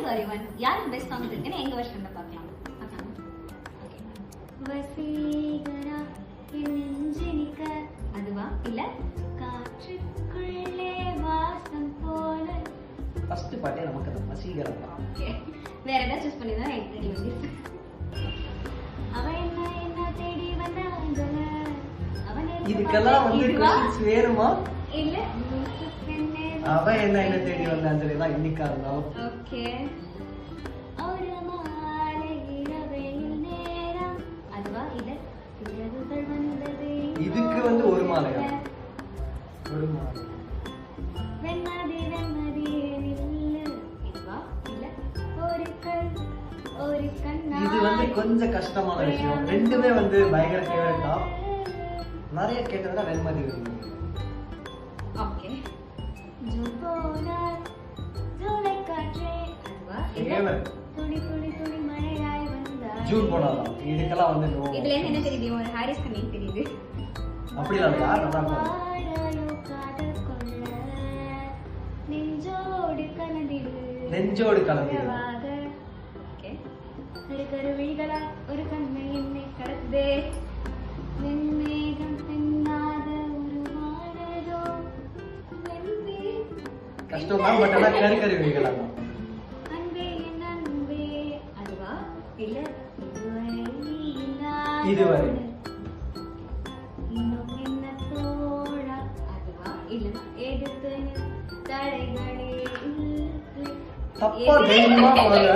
கௌரிவன் யாருக்கு best song இருக்குன்னு எங்க வெர்ஷன்ல பார்க்கலாம். வசீகரா நெஞ்சினிக்க அதுவா இல்ல காற்றுக்குள்ளே வாசம் போல? ஃபர்ஸ்ட் பாட்டே நமக்கு அந்த வசீகரா தான். ஓகே, வேற ஏதாவது சூஸ் பண்ணி தான் எனக்கு ரெடி வந்து. அவ என்ன என்ன தேடி வந்தாங்கல அவனே இதுக்கெல்லாம் வந்து क्वेश्चंस வேணுமா இல்ல அவ என்ன என்ன தேடி வந்தாங்கல தான் இன்னிக்கா இருந்தாலும். ஓகே, ஒரு மாலை இரவில் நேரம் அதுவா இல்ல இரவுகள் வந்தது இதுக்கு வந்து ஒரு மாலையா? ஒரு மாலை வெண்மதி வெண்மதி நில்லு இதுவா இல்ல ஒரு கண்ணா? இது வந்து கொஞ்சம் கஷ்டமான விஷயம். ரெண்டுமே வந்து பயங்கர ஃபேவரட் தான். நிறைய கேட்டதுனா வெண்மதி வருது. ஓகே, ஜூன் போனா ஜூலை காற்றே அதுவா இல்ல துளி துளி துளி மழையாய் வந்தா? ஜூன் போனாதான். இதுக்கெல்லாம் வந்து நோ. இதுல இருந்து என்ன தெரியுது? ஒரு ஹாரிஸ் கண்ணி தெரியுது. அப்படி இல்ல யார் நல்லா பாடுறா? நெஞ்சோடு கலந்திடு நெஞ்சோடு கலந்திடு. ஓகே, கரு விழிகளா ஒரு கண்ணை என்னை கடத்துதே வெண்மேகம் பெண்ணாத ஒரு வாழதோ கஷ்டம் தான், பட் ஆனா கருவிகளா தான். அன்பே என் அன்பே அதுவா இல்ல இதுவரை இன்னும் என்ன தோழா அதுவா இல்ல எடுத்து தடைகளே தப்பா தைரியமா பாடுற.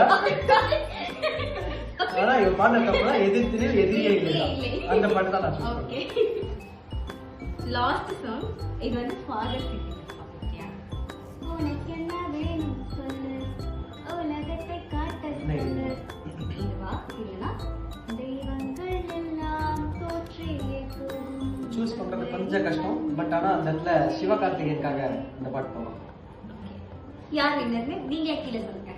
ஆனா இவ பாடுற தப்பா எதிர்த்து எதிரியே இல்லையா? அந்த பாட்டு தான் நான் சொல்றேன். ஓகே, லாஸ்ட் சாங் இது வந்து ஃபாதர் கிட்ட ஓகே. உனக்கு என்ன வேணும் சொல்லு உலகத்தை காட்ட சொல்லு இதுவா இல்லனா தெய்வங்கள் எல்லாம் தோற்றியே போகும்? சூஸ் பண்றது கொஞ்சம் கஷ்டம், பட் ஆனா அந்த இடத்துல சிவகார்த்திகேயனுக்காக இந்த பாட்டு போகலாம். யார் வின்னர்னு நீங்க கீழே சொல்லுங்க.